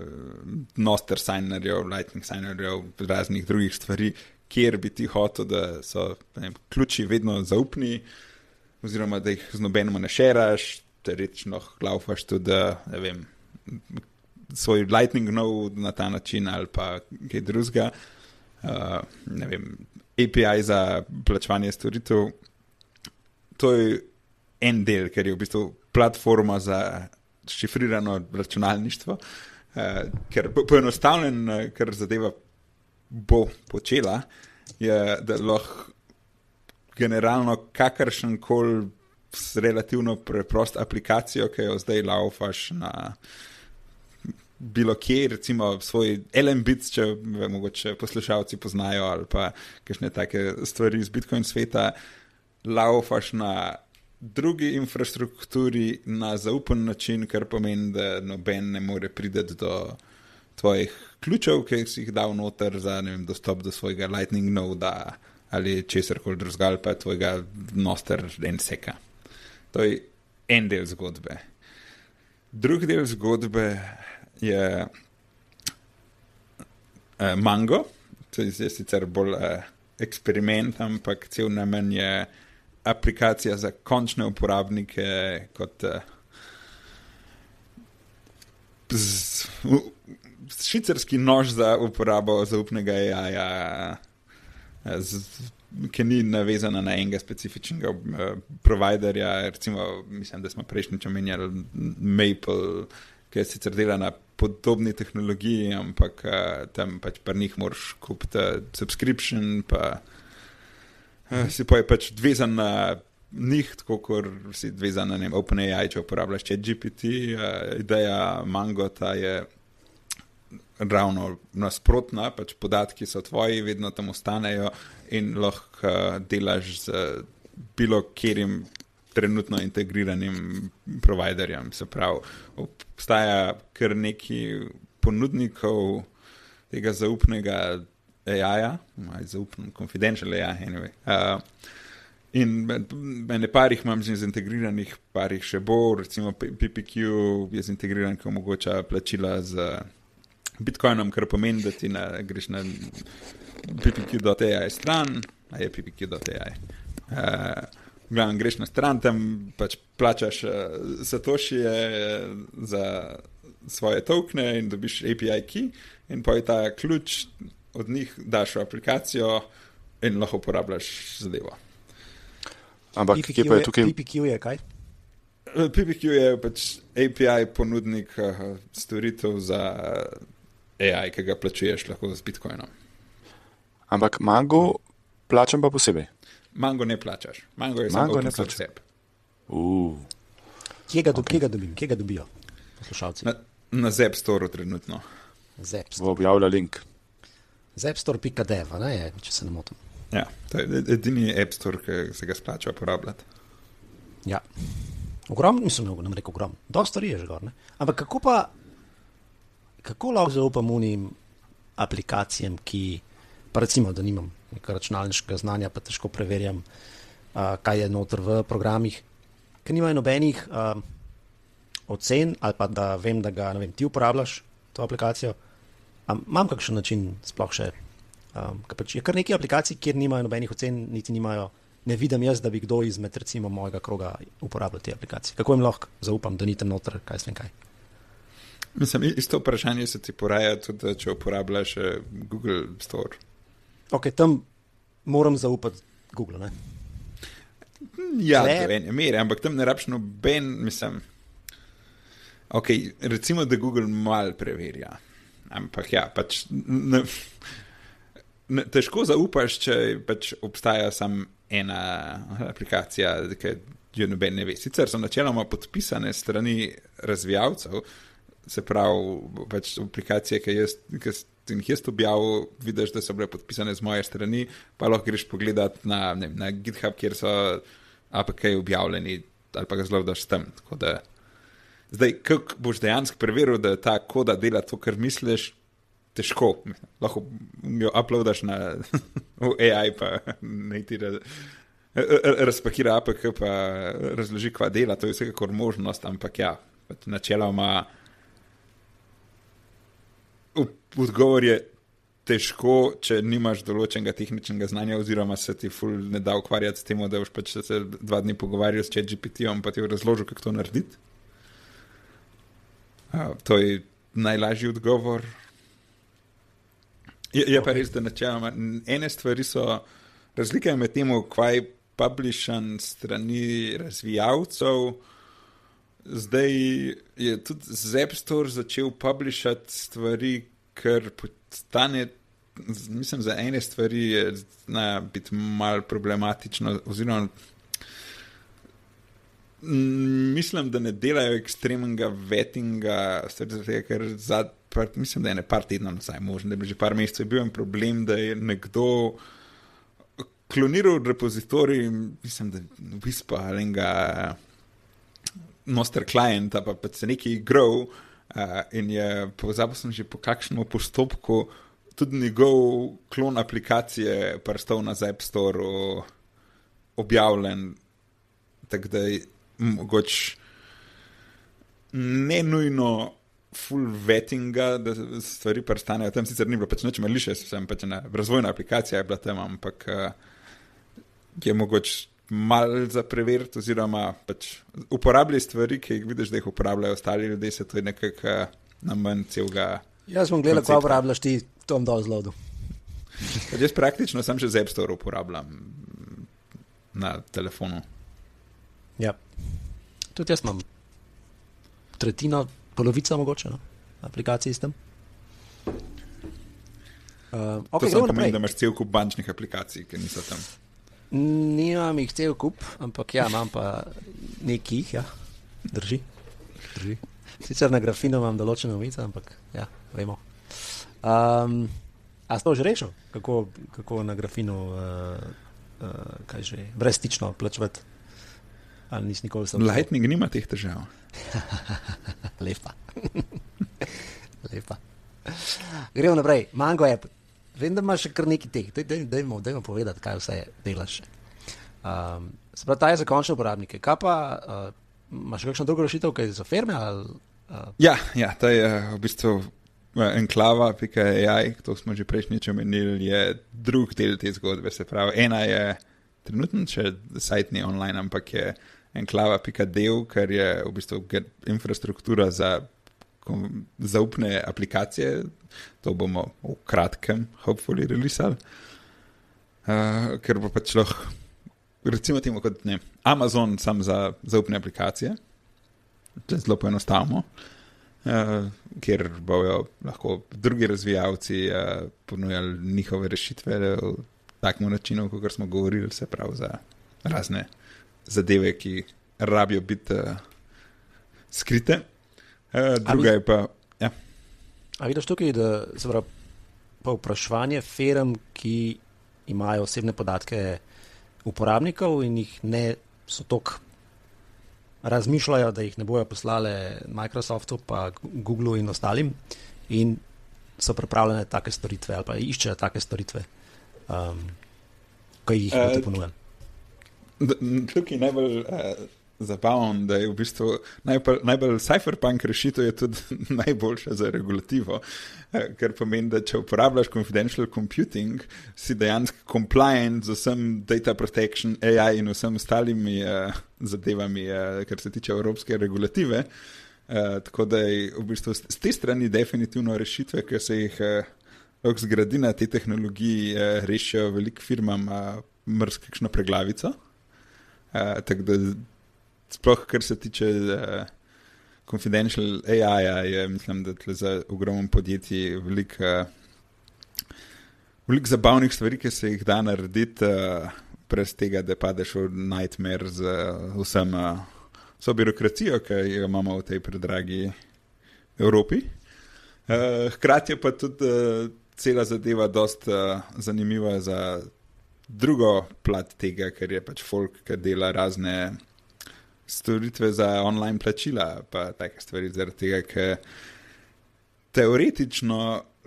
[SPEAKER 3] Noster signerjev, Lightning signerjev, raznih drugih stvari, kjer bi ti hotel, da so ključi vedno zaupni, oziroma da jih z nobenemu ne šeraš, teoretično laufaš tudi, ne vem, svoj Lightning node na ta način ali pa kaj drugega, ne vem, API za plačevanje storitev. To je en del, ker je v bistvu platforma za šifrirano računalništvo, ker poenostavljen, kar zadeva bo počela, je, da lahko generalno kakršenkoli relativno preprost aplikacijo, ki jo zdaj laufaš na bilo kje, recimo svoj LMBits, če mogoče poslušalci poznajo, ali pa kakšne take stvari iz Bitcoin sveta, laufaš na drugi infrastrukturi na zaupen način, kar pomeni, da noben ne more priti do tvojih ključev, ki si jih dal noter za, ne vem, dostop do svojega Lightning noda ali česarkoli drugega, ali pa tvojega noster NSEK-a. To je en del zgodbe. Drugi del zgodbe je Mango. To je sicer bolj eksperiment, ampak cel namen je aplikacija za končne uporabnike kot švicarski nož za uporabo zaupnega AI-ja, ki ni navezana na enega specifičnega providerja. Recimo, mislim, da smo prejšnjič omenjali Maple, ki je sicer dela na podobni tehnologiji, ampak tam pač pri njih moraš kupiti subscription, pa si pa je pač vezan na njih, tako kot si vezan na OpenAI, če uporabljaš ChatGPT. Ideja Mangota je ravno nasprotna, pač podatki so tvoji, vedno tam ostanejo in lahko delaš z bilo kjerim trenutno integriranim providerjem. Se pravi, obstaja kar neki ponudnikov tega zaupnega AI-ja, zaupen, confidential AI, anyway. In mene parih imam z integriranih, parih še bo, recimo PPQ je zintegriran, ki omogoča plačila z Bitcoinom, kar pomeni, da ti greš na ppq.ai stran, a je ppq.ai. Glavno, greš na stran, tam pač plačaš satoshije za svoje tokene in dobiš API key in pa je ta ključ od njih daš v aplikacijo in lahko uporabljaš zadevo.
[SPEAKER 1] Ampak kje pa je tukaj?
[SPEAKER 2] PPQ je kaj?
[SPEAKER 3] PPQ je pač API ponudnik storitev za AI, ki ga plačuješ lahko z Bitcoinom.
[SPEAKER 1] Ampak Mango plačam pa posebej.
[SPEAKER 3] Mango ne plačaš. Mango je samo open source app.
[SPEAKER 2] Kje ga dobim? Kje ga dobijo poslušalci?
[SPEAKER 3] Na Zap Store trenutno.
[SPEAKER 2] Zap
[SPEAKER 1] Bo objavila link.
[SPEAKER 2] Zapstore.dev, ne je, če se ne motim.
[SPEAKER 3] Ja, to je edini App Store, ki se ga splača uporabljati.
[SPEAKER 2] Ja. Ogromno, mislim, ne rekel ogromno. Dosti stvari je že gor, ne? Ampak kako lahko zaupam unim aplikacijam, ki, pa recimo, da nimam nekaj računalniškega znanja, pa težko preverjam, kaj je noter v programih, ki nimajo nobenih ocen, ali pa da vem, da ga, ne vem, ti uporabljaš to aplikacijo. Imam kakšen način sploh še? Pač je kar nekaj aplikacij, kjer nimajo nobenih ocen, niti nimajo, ne vidim jaz, da bi kdo izmed recimo mojega kroga uporabljal te aplikacije. Kako jim lahko zaupam, da ni tam noter, kaj svem kaj?
[SPEAKER 3] Mislim, isto vprašanje se ti poraja tudi, če uporabljaš Google Store.
[SPEAKER 2] Ok, tam moram zaupati Google, ne?
[SPEAKER 3] Ja, do ene mere, ampak tam ne rabiš noben, mislim, ok, recimo, da Google malo preverja, ampak ja, pač težko zaupaš, če pač obstaja samo ena aplikacija, ki jo noben ne ve. Sicer so načeloma podpisane strani razvijalcev, se pravi, pač aplikacije, ki sem jih objavil, vidiš, da so bile podpisane z moje strani, pa lahko greš pogledat na GitHub, kjer so APK objavljeni, ali pa ga zelo daš tam. Tako da, zdaj, kako boš dejansko preveril, da ta koda dela to, kar misliš, težko. Lahko jo uploadaš na AI, pa ne ti razpakira APK, pa razloži, kva dela, to je vsekakor možnost, ampak ja, načeloma odgovor je težko, če nimaš določenega tehničnega znanja, oziroma se ti ful ne da ukvarjati s tem, da boš pač se 2 dni pogovarjal s ChatGPT-om, pa ti je razložil, kako to narediti. To je najlažji odgovor. Je pa res, da načeloma ene stvari so razlike med tem, kaj publishan strani razvijalcev. Zdaj je tudi Zap Store začel publishati stvari, ker postane, mislim, za ene stvari je zna biti malo problematično, oziroma mislim, da ne delajo ekstremnega vettinga, ker mislim, da je ne par tednov nazaj, možno, da je že par mesecev bil en problem, da je nekdo kloniral repozitorij, mislim, da Wispa ali enega Noster klienta, pa se nekaj igral in je, pozabil sem že po kakšnem postopku, tudi njegov klon aplikacije prstal na App Store objavljen, tako da je mogoče ne nujno full vettinga, da stvari prstanejo. Tam sicer ni bilo pač nič mališe, sem pač ena razvojna aplikacija je bila tam, ampak je mogoče malo za preveriti, oziroma pač uporabljaj stvari, ki jih vidiš, da jih uporabljajo ostali ljudje, se to je nekako namen celega.
[SPEAKER 2] Jaz bom gledal, kako uporabljaš ti Tom Dozloadu.
[SPEAKER 3] Jaz praktično sam še z App Store uporabljam na telefonu.
[SPEAKER 2] Ja. Tudi jaz imam tretjino, polovica mogoče, no? Aplikacij s tem.
[SPEAKER 3] To samo pomeni, da imaš cel kup bančnih aplikacij, ki niso tam.
[SPEAKER 2] Nimam jih cel kup, ampak ja, imam pa nekih, ja. Drži. Sicer na grafinu imam določene omice, ampak ja, vemo. A si to že rešil? Kako na grafinu kaj že, brezstično plačevati? Ali nisi nikoli sem...
[SPEAKER 3] Lightning nima teh težav.
[SPEAKER 2] Lepa. Gremo naprej. Mango app. Vem, da imaš še kar nekaj teh. Dajmo povedati, kaj vse delaš. Se pravi, ta je za končne uporabnike. Kaj pa, imaš kakšno drugo rešitev, kaj za firme?
[SPEAKER 3] Ja, ta je v bistvu enklava.ai, to smo že prejšnjič omenili, je drug del te zgodbe. Se pravi, ena je trenutno še sajt ni online, ampak je enklava.dev, kar je v bistvu infrastruktura za zaupne aplikacije. To bomo v kratkem hopefully releasali. Ker bo pač lahko, recimo temu kot Amazon sam za zaupne aplikacije, zelo poenostavimo, kjer bojo lahko drugi razvijalci ponujali njihove rešitve v takem načinu, kot smo govorili, se pravi za razne zadeve, ki rabijo biti skrite. Druga je pa... Ja.
[SPEAKER 2] A vidiš tukaj, da se pravi povpraševanje firm, ki imajo osebne podatke uporabnikov in jih ne so toliko razmišljajo, da jih ne bojo poslale Microsoftu pa Googlu in ostalim in so pripravljene take storitve ali pa iščejo take storitve, ki jih bodo ponujali.
[SPEAKER 3] Tukaj najbolj zabavno, da je v bistvu najbolj cypherpunk rešitev je tudi najboljša za regulativo, ker pomeni, da če uporabljaš confidential computing, si dejansko compliant z vsem data protection, AI in vsem ostalimi zadevami, kar se tiče evropske regulative. Tako da je v bistvu z te strani definitivno rešitve, ki se jih lahko zgradi na te tehnologiji, rešijo veliko firmam kakšno preglavico. Tako da sploh, kar se tiče confidential AI-ja, je, mislim, da za ogromno podjetij veliko zabavnih stvari, ki se jih da narediti, brez tega, da padeš v nightmare z vso birokracijo, ki jo imamo v tej predragi Evropi. Hkrati je pa tudi cela zadeva dosta zanimiva za drugo plat tega, ker je pač folk, ki dela razne storitve za online plačila, pa take stvari, zaradi tega, ker teoretično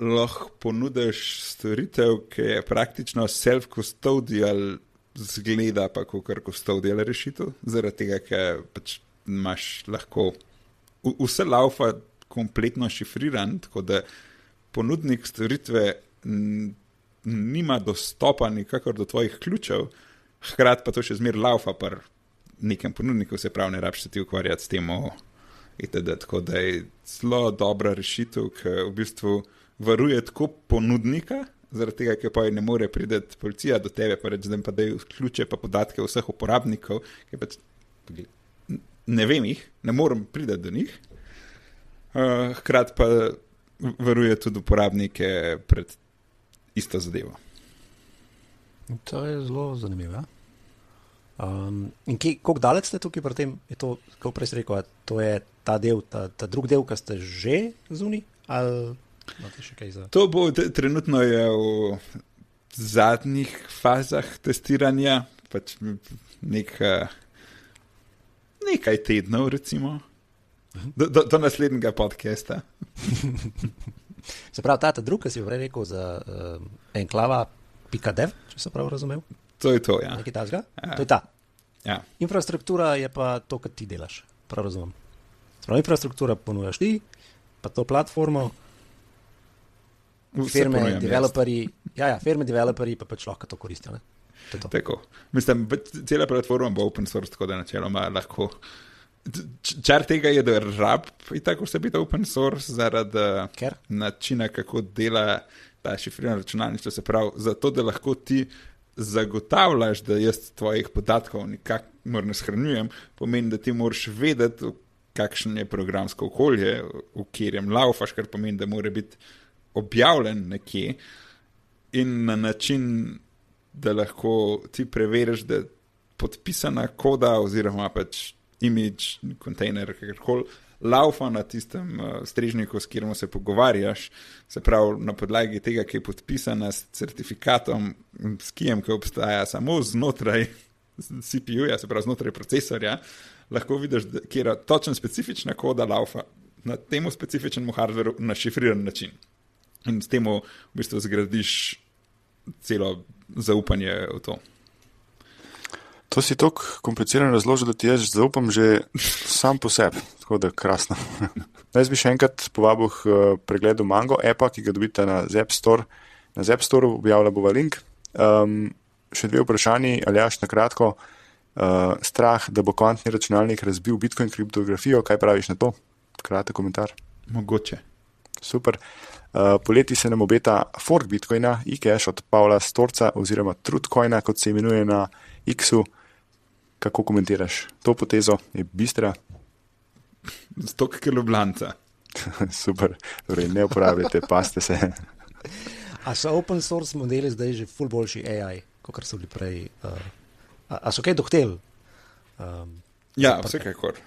[SPEAKER 3] lahko ponudiš storitev, ki je praktično self-custodial zgleda, pa kakor custodial rešitev, zaradi tega, ker pač imaš lahko vse laufa kompletno šifriran, tako da ponudnik storitve nima dostopa nikakor do tvojih ključev, hkrati pa to še zmer laufa par nekem ponudniku, se pravi, ne rabiš se ti ukvarjati s tem itd. Tako da je zelo dobra rešitev, ki v bistvu varuje tako ponudnika, zaradi tega, ker pa ne more priti policija do tebe, pa reči, da pa dajo ključe pa podatke vseh uporabnikov, ki pač ne vem jih, ne morem priti do njih. Hkrati pa varuje tudi uporabnike pred isto zadevo.
[SPEAKER 2] To je zelo zanimivo, ja? In koliko daleč ste tukaj pri tem? Je to, kako prej si rekel, to je ta del, ta drug del, ki ste že zunaj? Ali imate še kaj za?
[SPEAKER 3] To bo trenutno je v zadnjih fazah testiranja, pač nekaj tednov, recimo, do naslednjega podcasta.
[SPEAKER 2] Se pravi, ta drug, ki si prej rekel za enklava.dev, če sem prav razumel?
[SPEAKER 3] To je to, ja.
[SPEAKER 2] Nekaj tasga? Ja. To je ta.
[SPEAKER 3] Ja.
[SPEAKER 2] Infrastruktura je pa to, kar ti delaš, prav razumem. Se pravi, infrastruktura ponujaš ti, pa to platformo, firme, developerji, firme, developerji pa pač lahko to koristijo, ne? To je to.
[SPEAKER 3] Tako. Mislim, cela platforma bo open source, tako da načeloma lahko. Čar tega je, da rab in tako vse biti open source zaradi načina, kako dela ta šifrirano računalništvo, se pravi, zato, da lahko ti zagotavljaš, da jaz tvojih podatkov nikakor ne shranjujem, pomeni, da ti moraš vedeti, kakšen je programsko okolje, v katerem laufaš, kar pomeni, da mora biti objavljen nekje in na način, da lahko ti preveriš, da podpisana koda oziroma pač image, kontejner, kakorkoli, laufa na tistem strežniku, s katerim se pogovarjaš, se pravi na podlagi tega, ki je podpisana s certifikatom, s kijem, ki obstaja samo znotraj CPU-ja, se pravi znotraj procesorja, lahko vidiš, kjer je točno specifična koda laufa na temu specifičnemu hardveru na šifriran način. In s tem v bistvu zgradiš celo zaupanje v to.
[SPEAKER 1] To si tako komplicirano razložil, da ti jaz zaupam že sam po sebi, tako da krasno. Jaz bi še enkrat povabil k pregledu Mango appa, ki ga dobite na Zap Store. Na Zap Store objavlja bova link. Še dve vprašanji, Aljaž, na kratko. Strah, da bo kvantni računalnik razbil Bitcoin kriptografijo, kaj praviš na to? Kratek komentar.
[SPEAKER 3] Mogoče.
[SPEAKER 1] Super. Poleti se nam obeta fork Bitcoina, eCash od Pavla Storca oziroma Truthcoina, kot se imenuje na X-u. Kako komentiraš to potezo? Je bistra?
[SPEAKER 3] Stok Ljubljana.
[SPEAKER 2] Super,
[SPEAKER 1] torej ne uporabljate, paste se.
[SPEAKER 2] A so open source modeli zdaj že ful boljši AI, kot so bili prej? A so kaj dohteli?
[SPEAKER 3] Ja, vsekakor.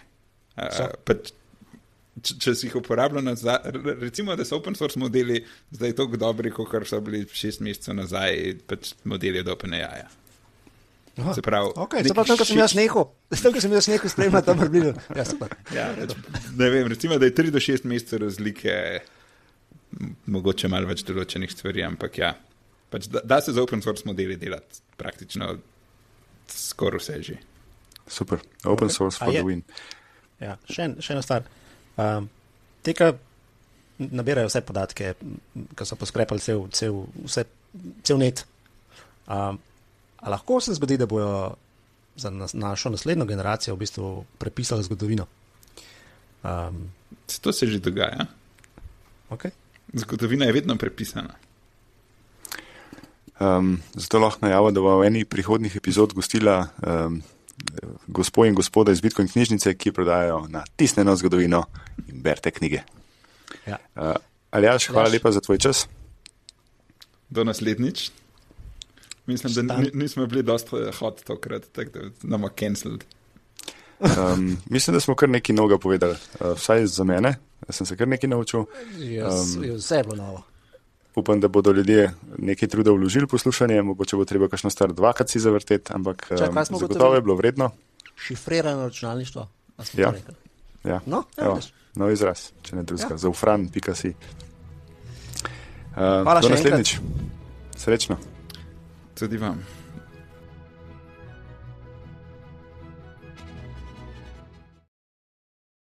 [SPEAKER 3] Če si jih uporabljal nazaj, recimo, da so open source modeli zdaj toliko dobri, kot so bili 6 mesecev nazaj, pač modeli od OpenAI-ja. Se pravi,
[SPEAKER 2] tam, ko sem jaz nehal spremljati, tam približno.
[SPEAKER 3] Ne vem, recimo, da je 3 do 6 mesecev razlike, mogoče malo več določenih stvari, ampak ja, pač da se za open source modeli delati praktično skoraj vse že.
[SPEAKER 1] Super, open source for the win.
[SPEAKER 2] Ja, še ena stvar. Te, ki nabirajo vse podatke, ki so poskrepali cel net, a lahko se zgodi, da bojo za našo naslednjo generacijo v bistvu prepisali zgodovino?
[SPEAKER 3] To se že dogaja.
[SPEAKER 2] Okay.
[SPEAKER 3] Zgodovina je vedno prepisana.
[SPEAKER 1] Zato lahko najavim, da bo v eni prihodnjih epizod gostila gospod in gospoda iz Bitcoin knjižnice, ki prodajajo na tisneno zgodovino in berte knjige.
[SPEAKER 2] Ja.
[SPEAKER 1] Aljaž, hvala lepa za tvoj čas.
[SPEAKER 3] Do naslednjič. Mislim, da nismo bili dosti hot tokrat, tako da nam je cancelled.
[SPEAKER 1] Mislim, da smo kar nekaj novega povedali. Vsaj za mene. Jaz sem se kar nekaj naučil.
[SPEAKER 2] Vse je bilo novo.
[SPEAKER 1] Upam, da bodo ljudje nekaj truda vložili poslušanje, mogoče bo treba kakšno stvar dvakrat si zavrteti, ampak zagotovo je bilo vredno.
[SPEAKER 2] Šifrirano računalništvo.
[SPEAKER 1] Ja. Nov izraz, če ne drugega. Zaufran.si.
[SPEAKER 2] Hvala
[SPEAKER 1] do
[SPEAKER 2] še
[SPEAKER 1] naslednjič. Srečno.
[SPEAKER 3] Tudi vam.